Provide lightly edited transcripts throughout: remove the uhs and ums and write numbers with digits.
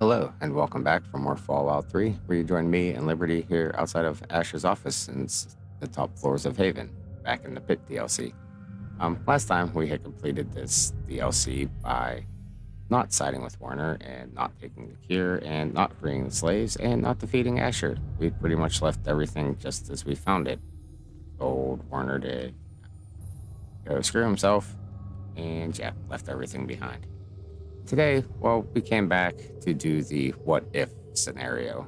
Hello, and welcome back for more Fallout 3, where you join me and Liberty here outside of Ash's office in the top floors of Haven, back in the Pitt DLC. Last time we had completed this DLC by not siding with Warner and not taking the cure and not freeing the slaves and not defeating Asher. We pretty much left everything just as we found it. Told Warner to go screw himself and yeah, left everything behind. Today, well, we came back to do the what if scenario.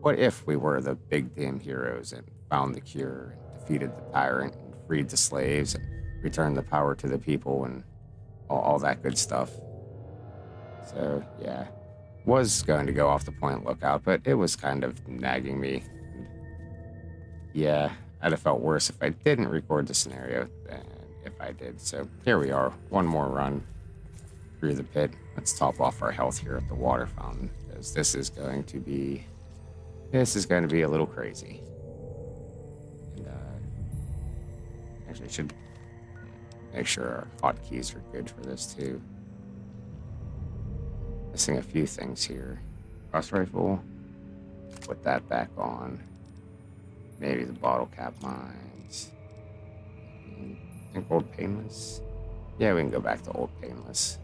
What if we were the big damn heroes and found the cure and defeated the tyrant and freed the slaves and returned the power to the people and all that good stuff? So, yeah, was going to go off the point lookout, but it was kind of nagging me. And yeah, I'd have felt worse if I didn't record the scenario than if I did. So here we are, one more run through the pit. Let's top off our health here at the water fountain because this is going to be a little crazy. And actually, should make sure our hotkeys are good for this too. Missing a few things here. Cross rifle. Put that back on. Maybe the bottle cap mines. I think old painless. Yeah, we can go back to old painless.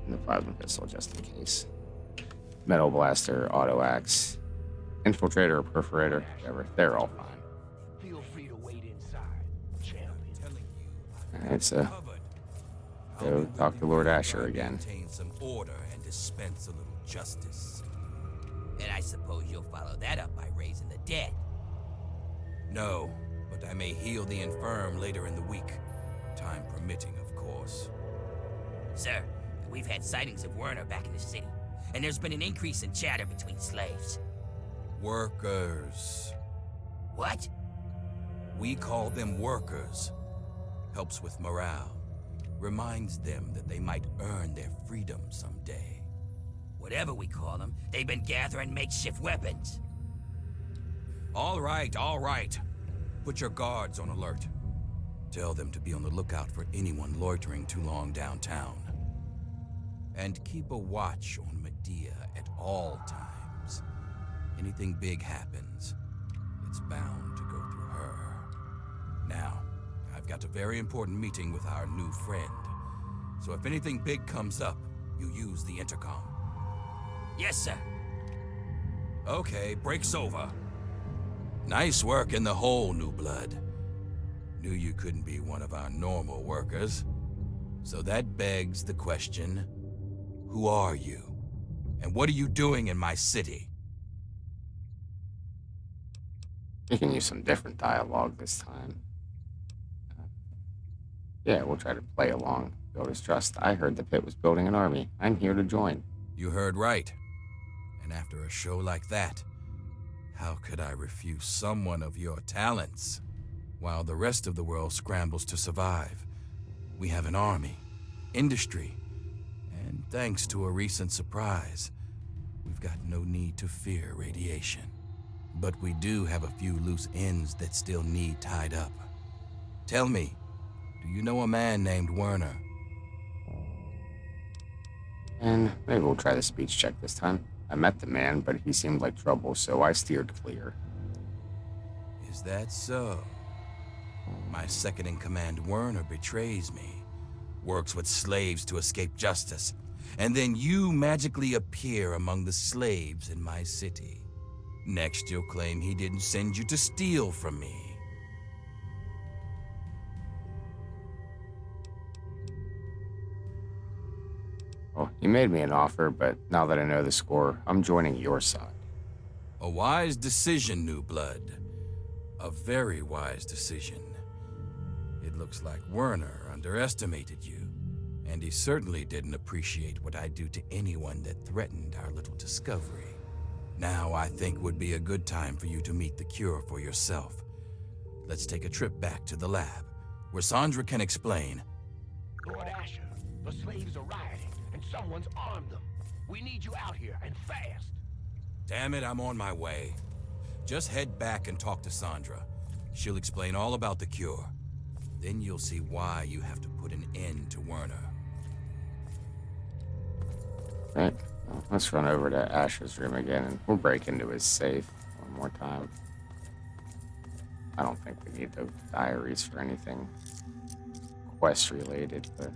And the plasma pistol just in case. Metal blaster, auto axe, infiltrator or perforator, whatever. They're all fine. Feel free to wait inside, champion. Alright, so go talk to Lord Asher again. Maintain some order and dispense a little justice. And I suppose you'll follow that up by raising the dead. No, but I may heal the infirm later in the week. Time permitting, of course. Sir, we've had sightings of Werner back in the city, and there's been an increase in chatter between slaves. Workers. What? We call them workers. Helps with morale. Reminds them that they might earn their freedom someday. Whatever we call them, they've been gathering makeshift weapons. All right. Put your guards on alert. Tell them to be on the lookout for anyone loitering too long downtown. And keep a watch on Medea at all times. Anything big happens, it's bound to go through her. Now, I've got a very important meeting with our new friend. So if anything big comes up, you use the intercom. Yes, sir. Okay, break's over. Nice work in the hole, New Blood. Knew you couldn't be one of our normal workers. So that begs the question, who are you? And what are you doing in my city? We can use some different dialogue this time. Yeah, we'll try to play along, build his trust. I heard the pit was building an army. I'm here to join. You heard right. And after a show like that, how could I refuse someone of your talents? While the rest of the world scrambles to survive, we have an army, industry, and thanks to a recent surprise, we've got no need to fear radiation. But we do have a few loose ends that still need tied up. Tell me, do you know a man named Werner? And maybe we'll try the speech check this time. I met the man, but he seemed like trouble, so I steered clear. Is that so? My second-in-command Werner betrays me, works with slaves to escape justice, and then you magically appear among the slaves in my city. Next, you'll claim he didn't send you to steal from me. Well, you made me an offer, but now that I know the score, I'm joining your side. A wise decision, New Blood. A very wise decision. It looks like Werner underestimated you, and he certainly didn't appreciate what I do to anyone that threatened our little discovery. Now I think would be a good time for you to meet the cure for yourself. Let's take a trip back to the lab, where Sandra can explain. Lord Asher, the slaves are rioting, and someone's armed them. We need you out here, and fast. Damn it, I'm on my way. Just head back and talk to Sandra. She'll explain all about the cure. Then you'll see why you have to put an end to Werner. Right. Well, let's run over to Asher's room again, and we'll break into his safe one more time. I don't think we need the diaries for anything quest related, but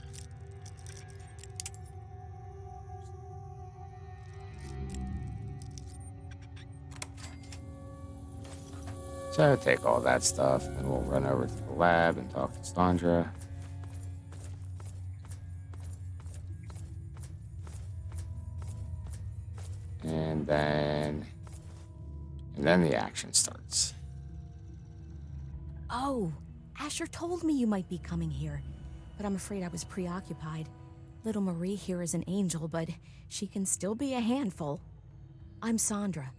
so take all that stuff, and we'll run over to the lab and talk to Sandra. And then the action starts. Oh, Asher told me you might be coming here, but I'm afraid I was preoccupied. Little Marie here is an angel, but she can still be a handful. I'm Sandra.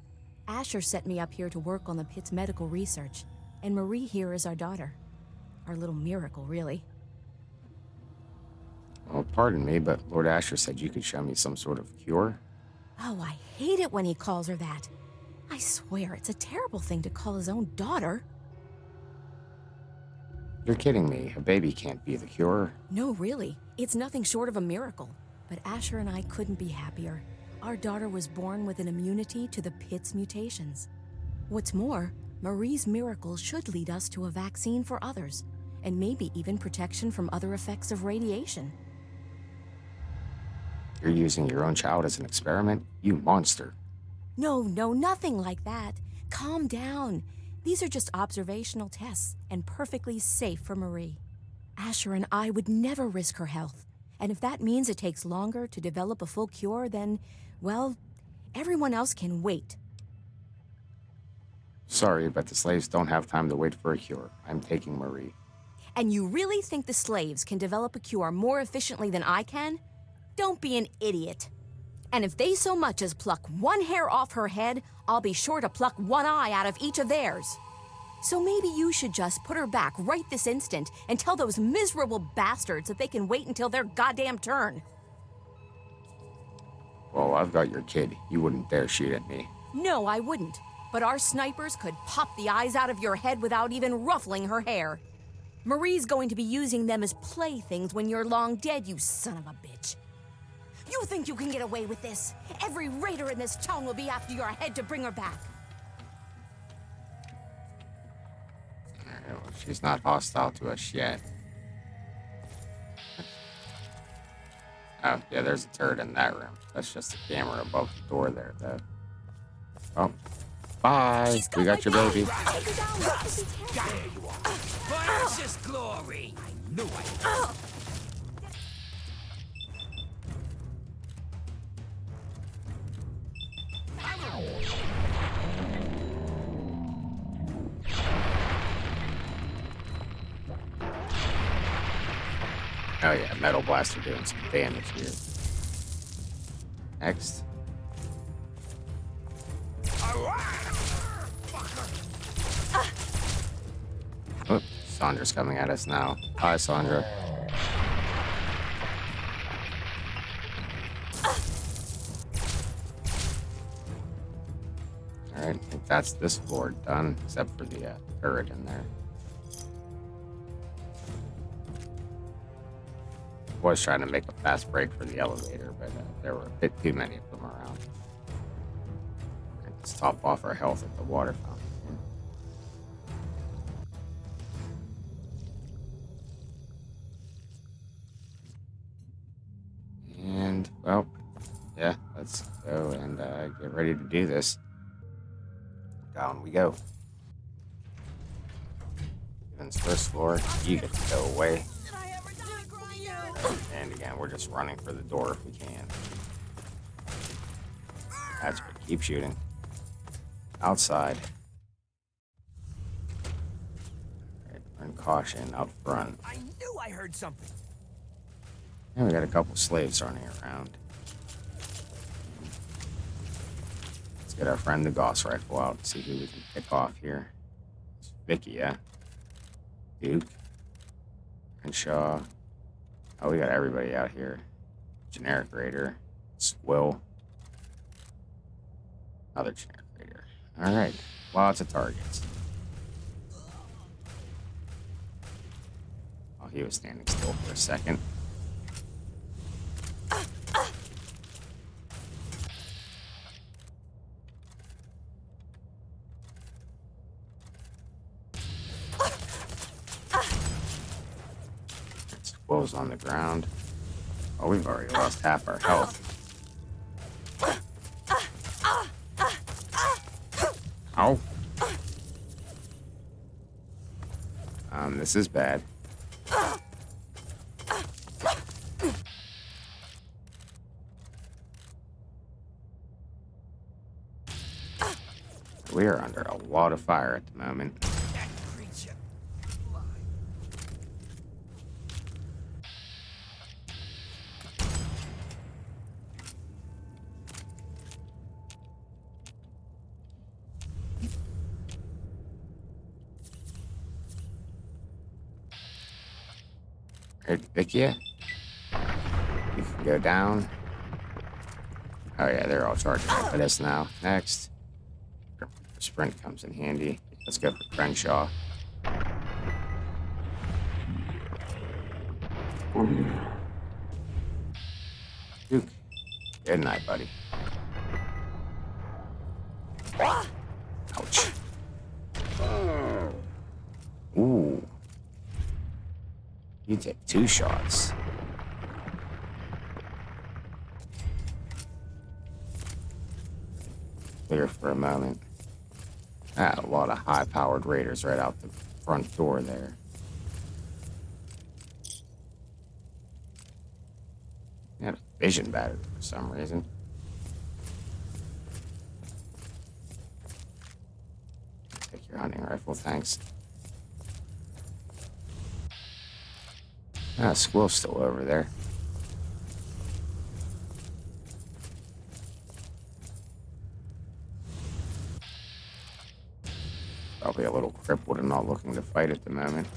Asher set me up here to work on the Pitt's medical research, and Marie here is our daughter. Our little miracle, really. Well, pardon me, but Lord Asher said you could show me some sort of cure. Oh, I hate it when he calls her that. I swear, it's a terrible thing to call his own daughter. You're kidding me. A baby can't be the cure. No, really. It's nothing short of a miracle. But Asher and I couldn't be happier. Our daughter was born with an immunity to the Pitt's mutations. What's more, Marie's miracle should lead us to a vaccine for others, and maybe even protection from other effects of radiation. You're using your own child as an experiment? You monster. No, nothing like that. Calm down. These are just observational tests and perfectly safe for Marie. Asher and I would never risk her health. And if that means it takes longer to develop a full cure, then, well, everyone else can wait. Sorry, but the slaves don't have time to wait for a cure. I'm taking Marie. And you really think the slaves can develop a cure more efficiently than I can? Don't be an idiot. And if they so much as pluck one hair off her head, I'll be sure to pluck one eye out of each of theirs. So maybe you should just put her back right this instant and tell those miserable bastards that they can wait until their goddamn turn. Well, I've got your kid. You wouldn't dare shoot at me. No, I wouldn't. But our snipers could pop the eyes out of your head without even ruffling her hair. Marie's going to be using them as playthings when you're long dead, you son of a bitch. You think you can get away with this? Every raider in this town will be after your head to bring her back. Well, she's not hostile to us yet. Oh, yeah, there's a turret in that room. That's just a camera above the door there, though. Oh, bye. We got your baby. Take her down. This is terrible. There you are. For Asher's glory! I knew it. Oh yeah, Metal Blaster doing some damage here. Next. Oh, Sandra's coming at us now. Hi, Sandra. Alright, I think that's this floor done, except for the turret in there. Was trying to make a fast break for the elevator, but there were a bit too many of them around. Let's top off our health at the water fountain. And, well, yeah, let's go and get ready to do this. Down we go. Given's first floor, you get to go away. And again, we're just running for the door if we can. That's good. Keep shooting. Outside. Alright, and caution out front. I knew I heard something. And we got a couple slaves running around. Let's get our friend the Gauss rifle out and see who we can pick off here. It's Vicky, yeah? Duke. And Shaw. Oh, we got everybody out here. Generic Raider. Squill. Another generic Raider. Alright. Lots of targets. Oh, he was standing still for a second. skulls on the ground. Oh, we've already lost half our health. Ow. This is bad. We are under a lot of fire at the moment. That creature. Right, Vicia? You can go down. Oh yeah, they're all charging up at us now. Next. Sprint comes in handy. Let's go for Crenshaw. Duke. Good night, buddy. Ouch. Ooh. You take 2 shots. Clear for a moment. A lot of high-powered raiders right out the front door there. He had a vision battery for some reason. Take your hunting rifle, thanks. Squill's still over there. Probably a little crippled and not looking to fight at the moment.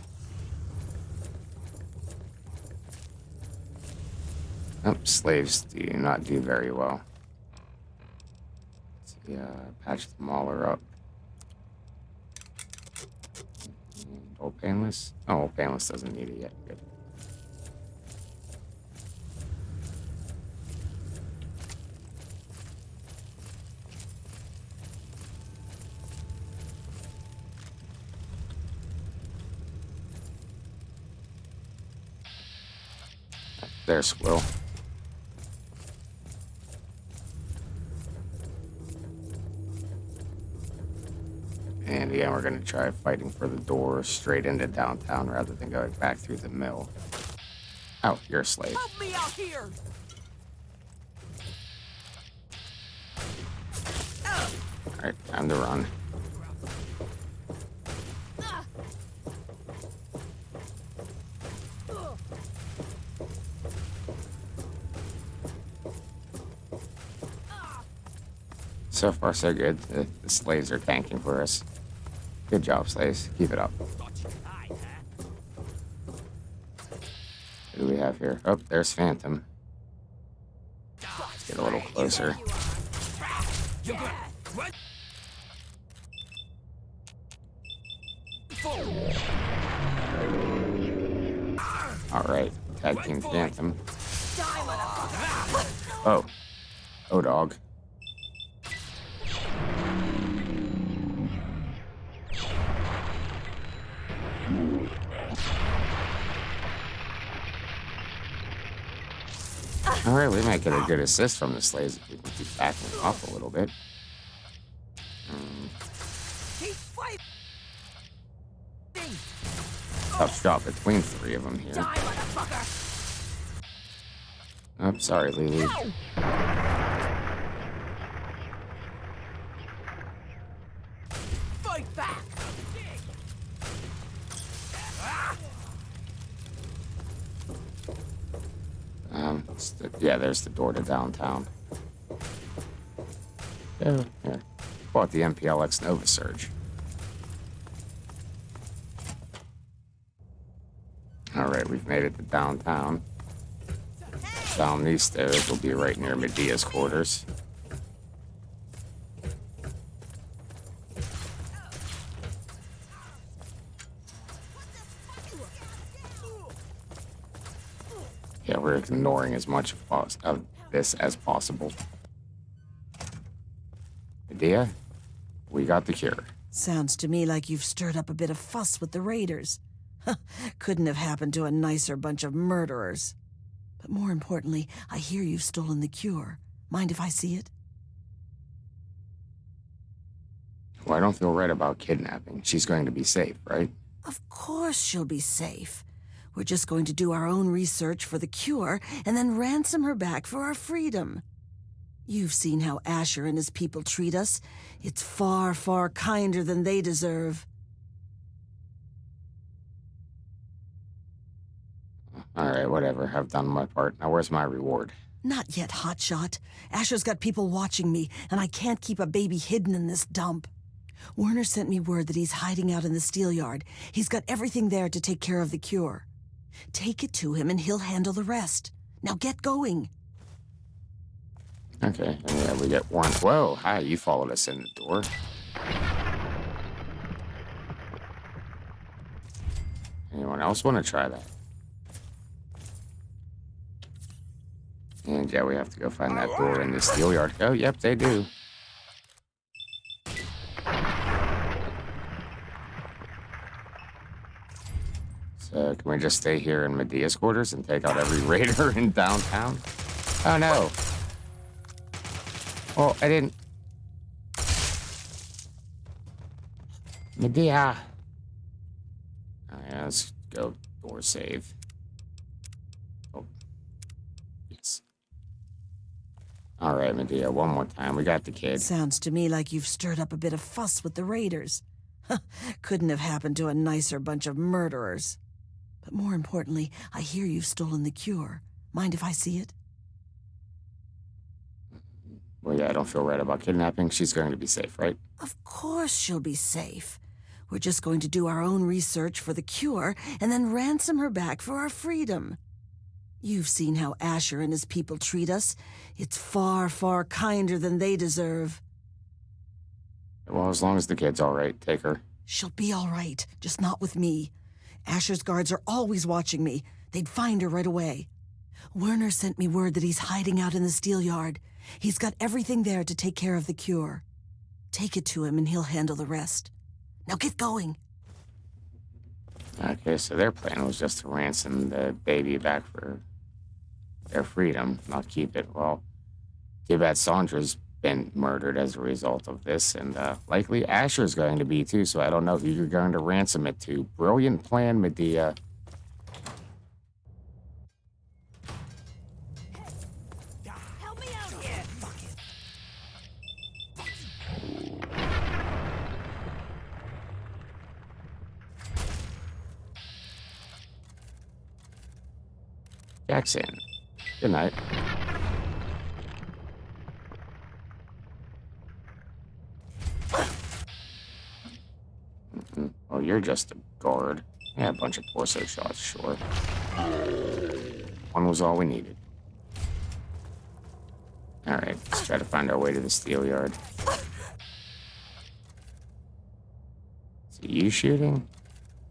Slaves do not do very well. Let's see, patch the mauler up. And old painless? Oh, old painless doesn't need it yet. Good. There's Squill. And again, we're going to try fighting for the door straight into downtown rather than going back through the mill. Oh, you're a slave. Help me out here! Alright, time to run. So far, so good. The slaves are tanking for us. Good job, slaves. Keep it up. What do we have here? Oh, there's Phantom. Let's get a little closer. Alright, tag team Phantom. Oh. Oh, dog. Alright, we might get a good assist from the slaves if we can keep backing them up a little bit. Keep fighting! Tough shot between 3 of them here. Die, motherfucker! Oh, sorry, Lily. Fight back! Yeah, there's the door to downtown. Yeah, here. Bought the MPLX Nova Surge. Alright, we've made it to downtown. Down these stairs, we'll be right near Medea's quarters. Yeah, we're ignoring as much of this as possible. Medea, we got the cure. Sounds to me like you've stirred up a bit of fuss with the raiders. Couldn't have happened to a nicer bunch of murderers. But more importantly, I hear you've stolen the cure. Mind if I see it? Well, I don't feel right about kidnapping. She's going to be safe, right? Of course she'll be safe. We're just going to do our own research for the cure and then ransom her back for our freedom. You've seen how Asher and his people treat us. It's far, far kinder than they deserve. All right, whatever. I've done my part. Now, where's my reward? Not yet, hotshot. Asher's got people watching me, and I can't keep a baby hidden in this dump. Werner sent me word that he's hiding out in the steel yard. He's got everything there to take care of the cure. Take it to him, and he'll handle the rest. Now get going. Okay, and yeah, we get one. Whoa, hi, you followed us in the door. Anyone else want to try that? And yeah, we have to go find that door in the steel yard. Oh, yep, they do. So can we just stay here in Medea's quarters and take out every raider in downtown? Oh, no. Oh, I didn't. Medea. Oh, yeah, let's go door save. Oh. Yes. All right, Medea, one more time. We got the kid. Sounds to me like you've stirred up a bit of fuss with the raiders. Couldn't have happened to a nicer bunch of murderers. But more importantly, I hear you've stolen the cure. Mind if I see it? Well, yeah, I don't feel right about kidnapping. She's going to be safe, right? Of course she'll be safe. We're just going to do our own research for the cure and then ransom her back for our freedom. You've seen how Asher and his people treat us. It's far, far kinder than they deserve. Well, as long as the kid's all right, take her. She'll be all right, just not with me. Asher's guards are always watching me. They'd find her right away. Werner sent me word that he's hiding out in the steel yard. He's got everything there to take care of the cure. Take it to him and he'll handle the rest. Now get going. Okay, so their plan was just to ransom the baby back for their freedom, not keep it. Well, too bad Sandra's been murdered as a result of this, and likely Asher's going to be too, so I don't know who you're going to ransom it to. Brilliant plan, Medea. Help me out here! Jackson. Good night. Oh, you're just a guard. Yeah, a bunch of torso shots, sure. One was all we needed. Alright, let's try to find our way to the steel yard. Is it you shooting?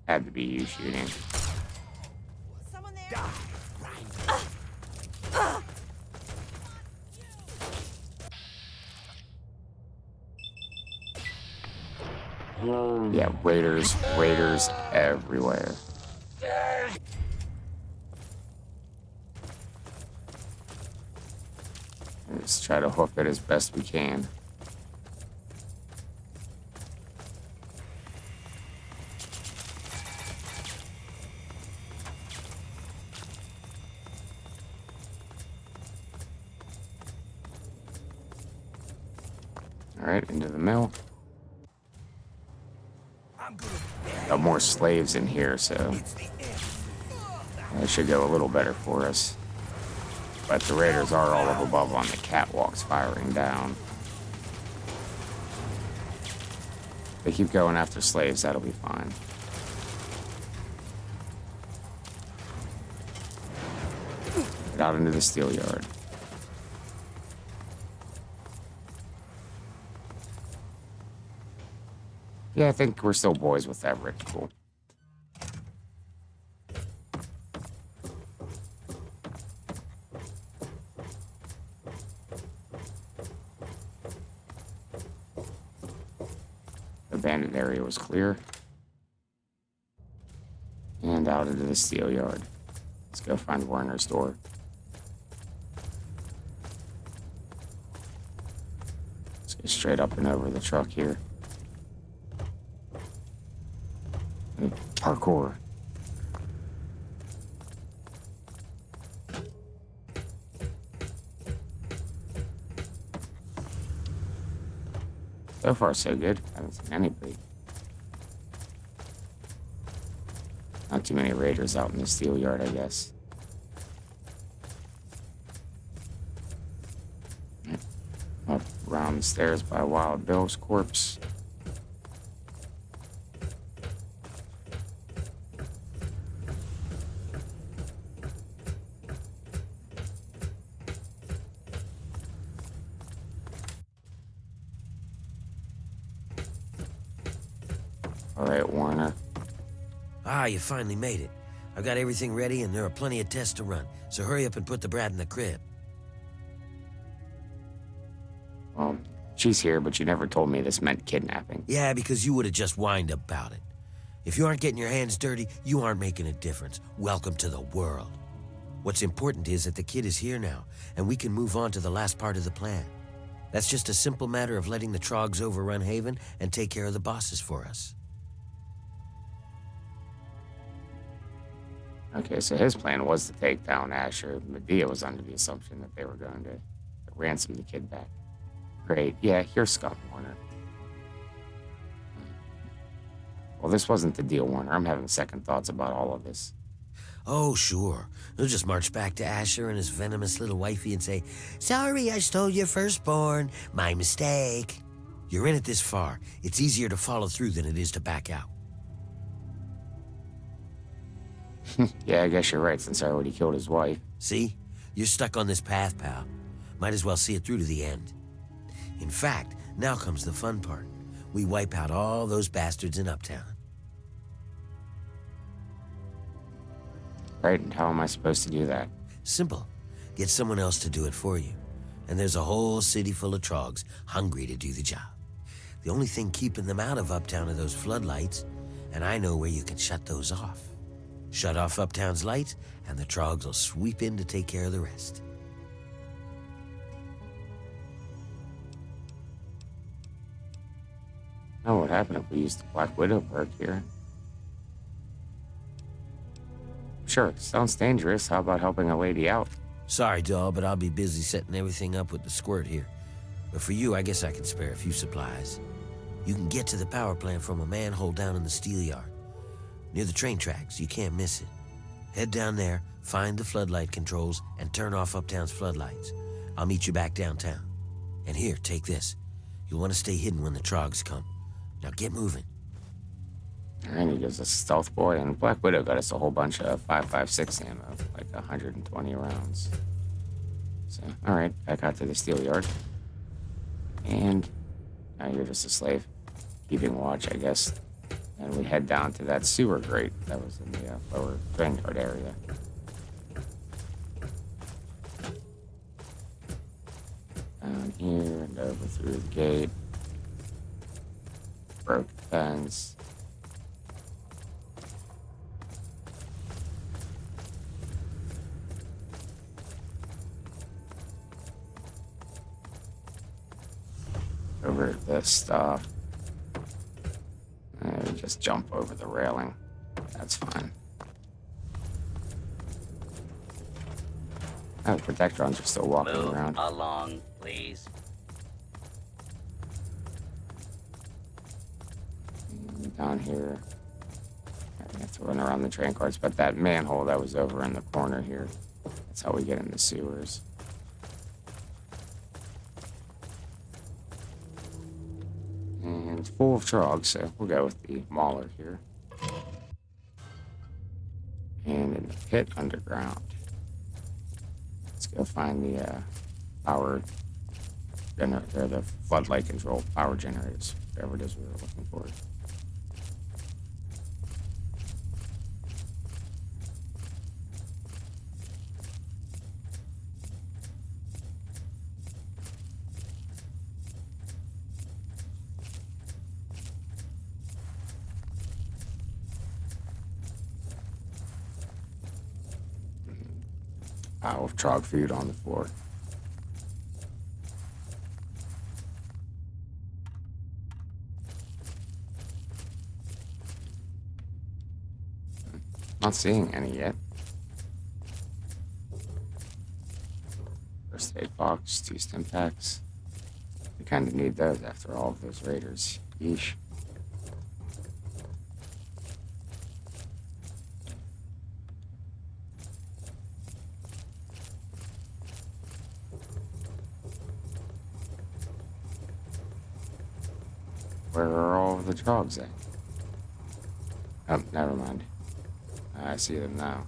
Had to be you shooting. Someone there? Yeah, raiders everywhere. Let's try to hoof it as best we can. All right, into the mill. Got more slaves in here, so that should go a little better for us. But the raiders are all up above on the catwalks firing down. They keep going after slaves, that'll be fine. Get out into the steel yard. Yeah, I think we're still boys with that ritual. The abandoned area was clear. out into the steel yard. Let's go find Werner's door. Let's go straight up and over the truck here. Parkour. So far, so good. Haven't seen anybody. Not too many raiders out in the steel yard, I guess. Up around the stairs by Wild Bill's corpse. All right, Warner. Ah, you finally made it. I've got everything ready and there are plenty of tests to run, so hurry up and put the brat in the crib. Well, she's here, but you never told me this meant kidnapping. Yeah, because you would have just whined about it. If you aren't getting your hands dirty, you aren't making a difference. Welcome to the world. What's important is that the kid is here now, and we can move on to the last part of the plan. That's just a simple matter of letting the Trogs overrun Haven and take care of the bosses for us. Okay, so his plan was to take down Asher. Medea was under the assumption that they were going to ransom the kid back. Great. Yeah, you're scum, Warner. Well, this wasn't the deal, Warner. I'm having second thoughts about all of this. Oh, sure. He'll just march back to Asher and his venomous little wifey and say, "Sorry, I stole your firstborn. My mistake." You're in it this far. It's easier to follow through than it is to back out. Yeah, I guess you're right, since I already killed his wife. See? You're stuck on this path, pal. Might as well see it through to the end. In fact, now comes the fun part. We wipe out all those bastards in Uptown. Right, and how am I supposed to do that? Simple. Get someone else to do it for you. And there's a whole city full of Trogs hungry to do the job. The only thing keeping them out of Uptown are those floodlights, and I know where you can shut those off. Shut off Uptown's lights, and the Trogs will sweep in to take care of the rest. Now, what happened if we used the Black Widow perk here? Sure, sounds dangerous. How about helping a lady out? Sorry, doll, but I'll be busy setting everything up with the squirt here. But for you, I guess I can spare a few supplies. You can get to the power plant from a manhole down in the steel yard. Near the train tracks, you can't miss it. Head down there, find the floodlight controls, and turn off Uptown's floodlights. I'll meet you back downtown. And here, take this. You'll want to stay hidden when the Trogs come. Now get moving. And he gives us a stealth boy, and Black Widow got us a whole bunch of 5.56 ammo, like 120 rounds. So, alright, back out to the steel yard. And now you're just a slave, keeping watch, I guess. And we head down to that sewer grate that was in the lower train yard area. Down here and over through the gate. Broke the fence. Over this stuff. And just jump over the railing. That's fine. Oh, the protectrons are still walking Move around. along, please. And down here. I have to run around the train cars, but that manhole that was over in the corner here. That's how we get in the sewers. And full of Trogs, so we'll go with the Mauler here. And in the pit underground. Let's go find the power generator, the floodlight control power generators, whatever it is we were looking for. Pile of trog food on the floor. Not seeing any yet. First aid box, 2 stim packs. We kind of need those after all of those raiders. Yeesh. Where are all of the trogs at? Oh, never mind. I see them now.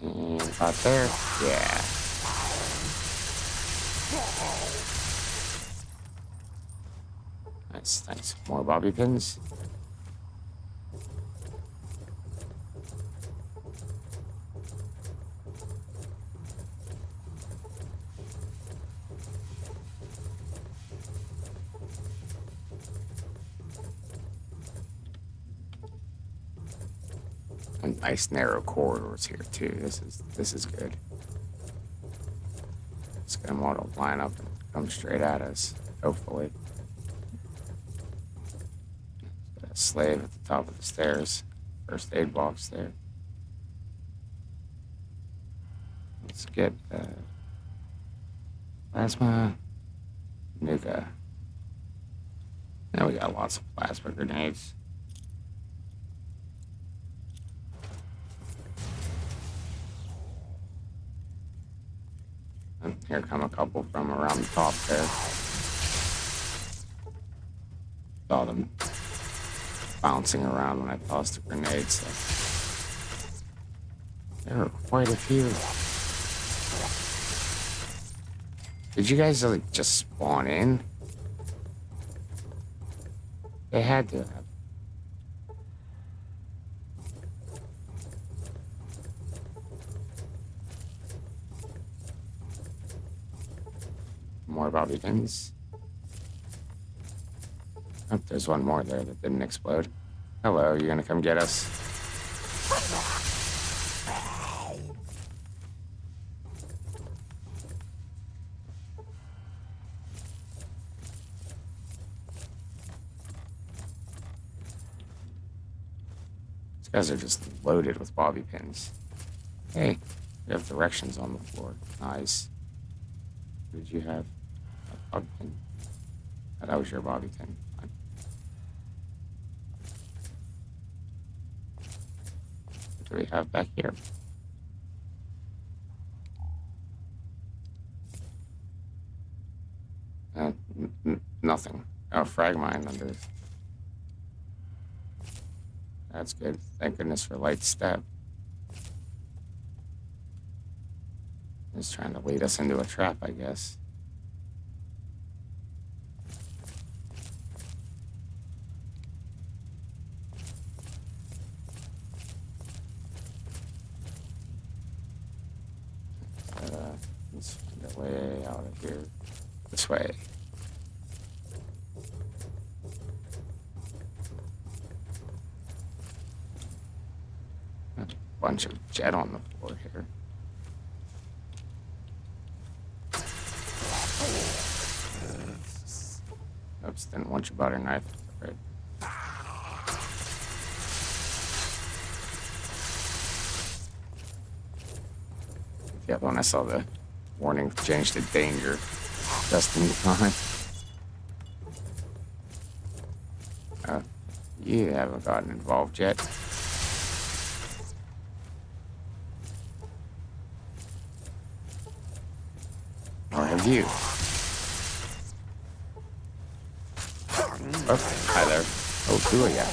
And about there? Yeah. Nice, nice. More bobby pins. And nice narrow corridors here too. This is good. Let's get them all to line up and come straight at us. Hopefully. Got a slave at the top of the stairs. First aid box there. Let's get plasma. Nuka. Now we got lots of plasma grenades. And here come a couple from around the top there. Saw them bouncing around when I tossed the grenades. So there were quite a few. Did you guys like just spawn in? They had to have. More bobby pins. Oh, there's one more there that didn't explode. Hello, you gonna come get us? These guys are just loaded with bobby pins. Hey, we have directions on the floor. Nice. What did you have? A bobby pin. Oh, that was your bobby pin. Fine. What do we have back here? Nothing. Oh, frag mine under. That's good. Thank goodness for light step. He's trying to lead us into a trap, I guess. Let's find a way out of here. This way. A bunch of jet on the floor here. Oops, didn't want your butter knife. Right. Yeah, when I saw the warning change to danger, just in time. You haven't gotten involved yet. Or have you? Oh, hi there. Oh, 2 of ya.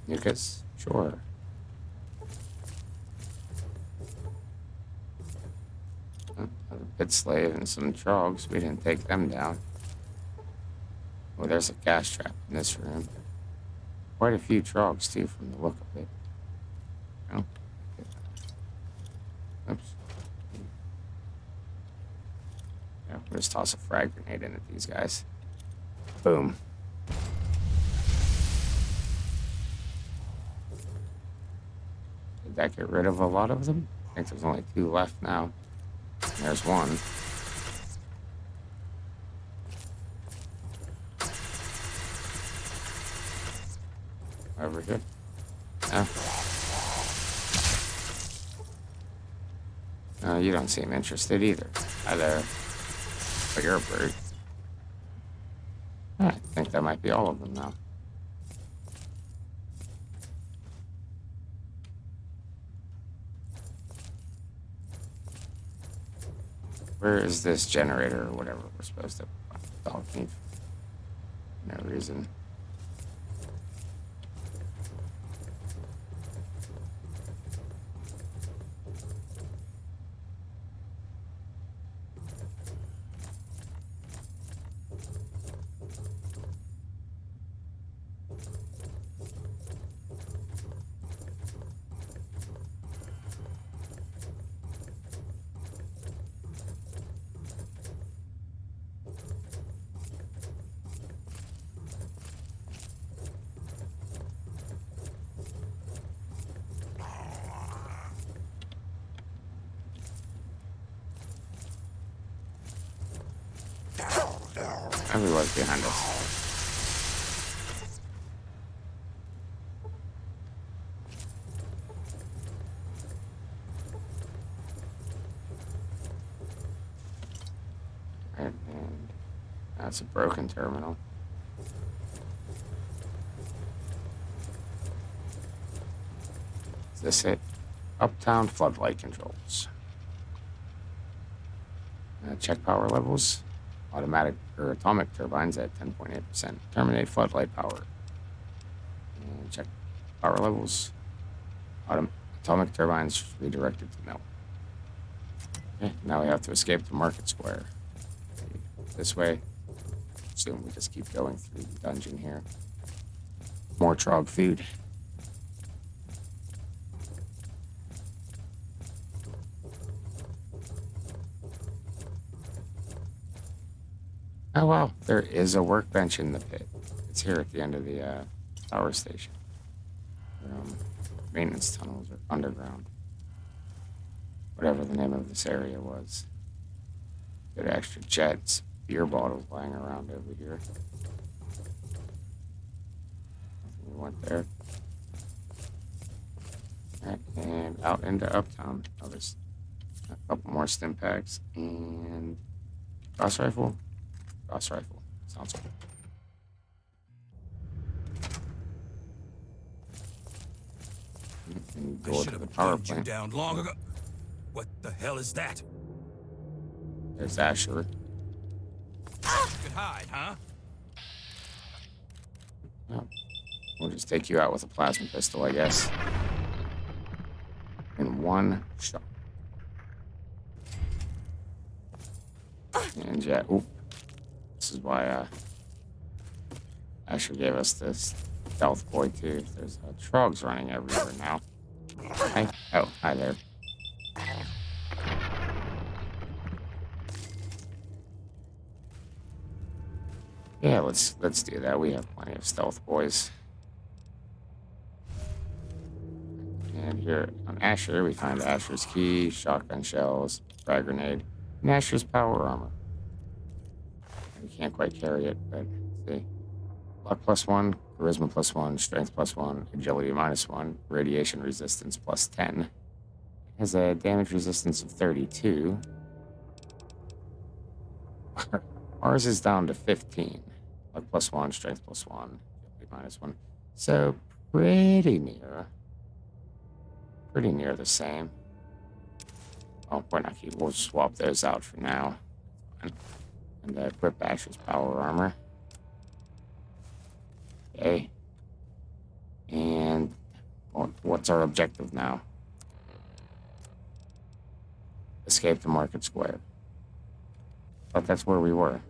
Lucas, sure. A Pitt slave and some trogs. We didn't take them down. Oh, there's a gas trap in this room. Quite a few trogs, too, from the look of it. Oh. Oops. Just toss a frag grenade in at these guys. Boom. Did that get rid of a lot of them? I think there's only 2 left now. And there's one. Over here. Yeah. You don't seem interested either. Hi there. But you're a bird. I think that might be all of them now. Where is this generator or whatever we're supposed to dog need? No reason. Everyone's behind us. And that's a broken terminal. Is this it? Uptown floodlight controls. Check power levels. Automatic or atomic turbines at 10.8%. Terminate floodlight power. And check power levels. Atomic turbines redirected to melt. Okay, now we have to escape the market square. This way. Assume we just keep going through the dungeon here. More trog food. Oh wow, there is a workbench in the pit. It's here at the end of the power station. Maintenance tunnels or underground. Whatever the name of this area was. Good extra jets, beer bottles lying around over here. We went there. Alright, and out into Uptown. Oh, there's a couple more stim packs and cross rifle. Cross rifle. Sounds good. And I go should to the have power gunned you plant. down long ago. What the hell is that? There's Asher. You could hide, huh? No. We'll just take you out with a plasma pistol, I guess. In one shot. And yeah, oop. This is why Asher gave us this stealth boy too. There's trogs running everywhere now. Hi. Oh, hi there. Yeah, let's do that. We have plenty of stealth boys. And here on Asher, we find Asher's key, shotgun shells, frag grenade, and Asher's power armor. We can't quite carry it, but let's see. Luck +1, charisma +1, strength +1, agility -1, radiation resistance +10. It has a damage resistance of 32. Ours is down to 15. Luck +1, strength +1, agility -1. So pretty near. Pretty near the same. Oh, we're not keep. We'll swap those out for now. And equip Asher's power armor. Okay. And what's our objective now? Escape the market square. But that's where we were.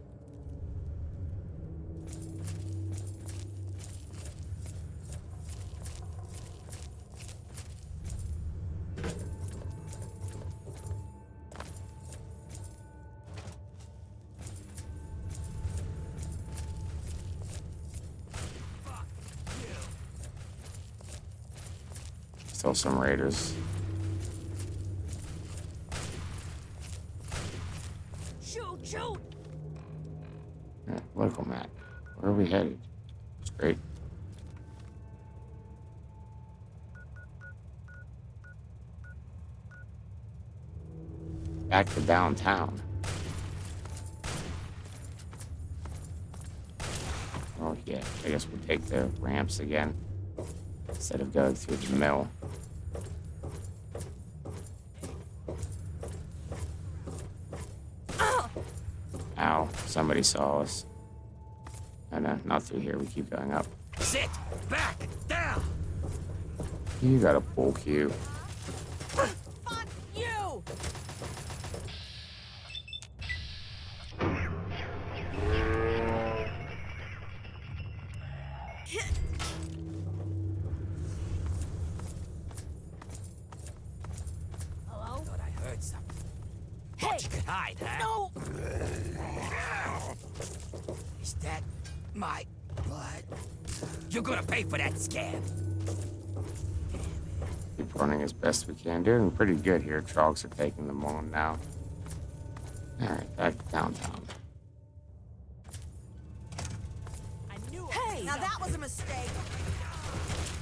Still some raiders. Shoot, shoot! Yeah, local map. Where are we headed? Straight. Back to downtown. Oh yeah, I guess we'll take the ramps again instead of going through the mill. Ow, somebody saw us. Oh no, not through here, we keep going up. Sit back down. You got a pull cue. Fuck you! Hello? Thought I heard something. Hey! Thought you could hide, huh? No! Is that my blood? You're gonna pay for that scab. Keep running as best we can. Doing pretty good here. Trogs are taking them on now. Alright, back to downtown. I knew it. Hey, now that was a mistake.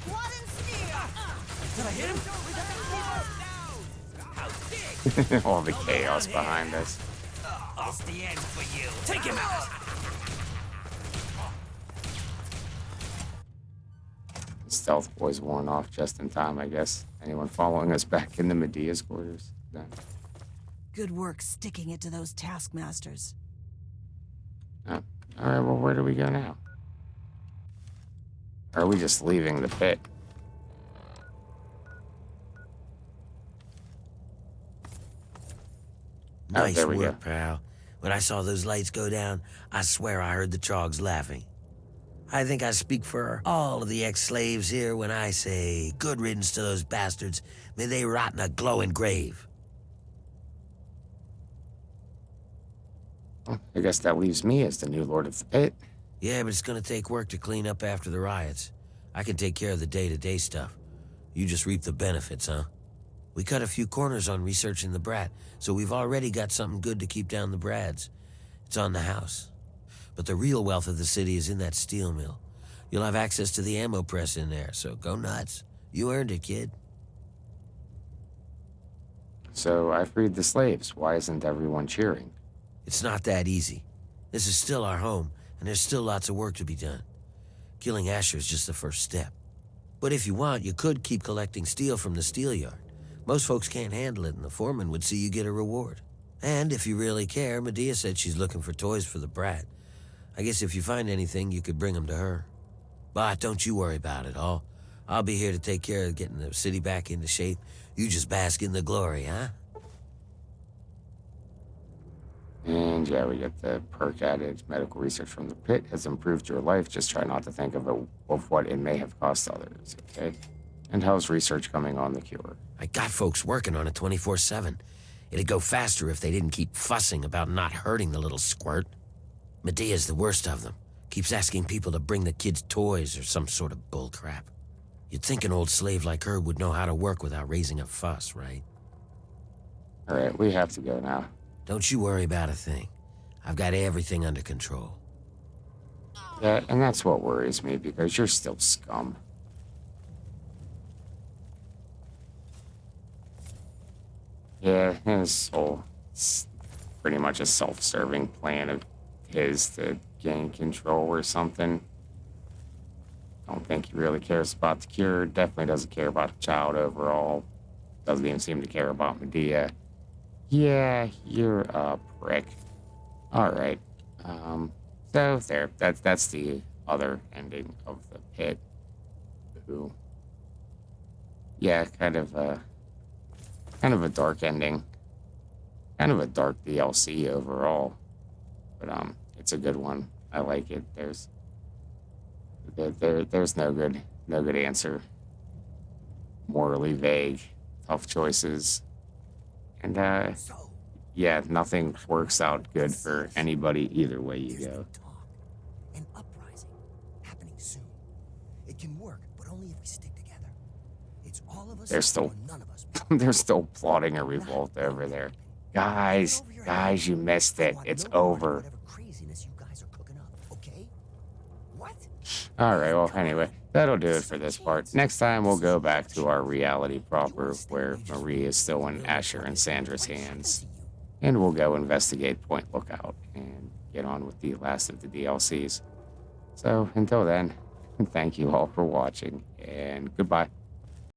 Blood and steel. Did I hit him? How big? All the chaos behind us. It's the end for you. Take him out. The stealth boys worn off just in time, I guess. Anyone following us back into Medea's quarters? No. Good work sticking it to those taskmasters. Oh. Alright, well, where do we go now? Or are we just leaving the pit? Nice there we work, go. pal. When I saw those lights go down, I swear I heard the Trogs laughing. I think I speak for all of the ex-slaves here when I say, good riddance to those bastards. May they rot in a glowing grave. Well, I guess that leaves me as the new lord of the pit. Yeah, but it's gonna take work to clean up after the riots. I can take care of the day-to-day stuff. You just reap the benefits, huh? We cut a few corners on researching the brat, so we've already got something good to keep down the Brads. It's on the house. But the real wealth of the city is in that steel mill. You'll have access to the ammo press in there, so go nuts. You earned it, kid. So I freed the slaves. Why isn't everyone cheering? It's not that easy. This is still our home, and there's still lots of work to be done. Killing Asher is just the first step. But if you want, you could keep collecting steel from the steel yard. Most folks can't handle it, and the foreman would see you get a reward. And if you really care, Medea said she's looking for toys for the brat. I guess if you find anything, you could bring them to her. But don't you worry about it. I'll be here to take care of getting the city back into shape. You just bask in the glory, huh? And yeah, we get the perk added. Medical research from the pit has improved your life. Just try not to think of what it may have cost others, okay? And how's research coming on the cure? I got folks working on it 24/7. It'd go faster if they didn't keep fussing about not hurting the little squirt. Medea's the worst of them. Keeps asking people to bring the kids toys or some sort of bullcrap. You'd think an old slave like her would know how to work without raising a fuss, right? All right, we have to go now. Don't you worry about a thing. I've got everything under control. Yeah, and that's what worries me, because you're still scum. Yeah, his whole, it's pretty much a self-serving plan of his to gain control or something. Don't think he really cares about the cure. Definitely doesn't care about the child overall. Doesn't even seem to care about Medea. Yeah, you're a prick. All right. So there. That's the other ending of the pit. Ooh. Yeah, kind of a dark ending. Kind of a dark DLC overall. But it's a good one. I like it. There's no good answer. Morally vague, tough choices. And yeah, nothing works out good for anybody either way you go. Talk. An uprising happening soon. It can work, but only if we stick together. It's all they're still they're still plotting a revolt over there. Guys, you missed it. It's over. Alright, well, anyway, that'll do it for this part. Next time, we'll go back to our reality proper, where Marie is still in Asher and Sandra's hands. And we'll go investigate Point Lookout and get on with the last of the DLCs. So, until then, thank you all for watching, and goodbye.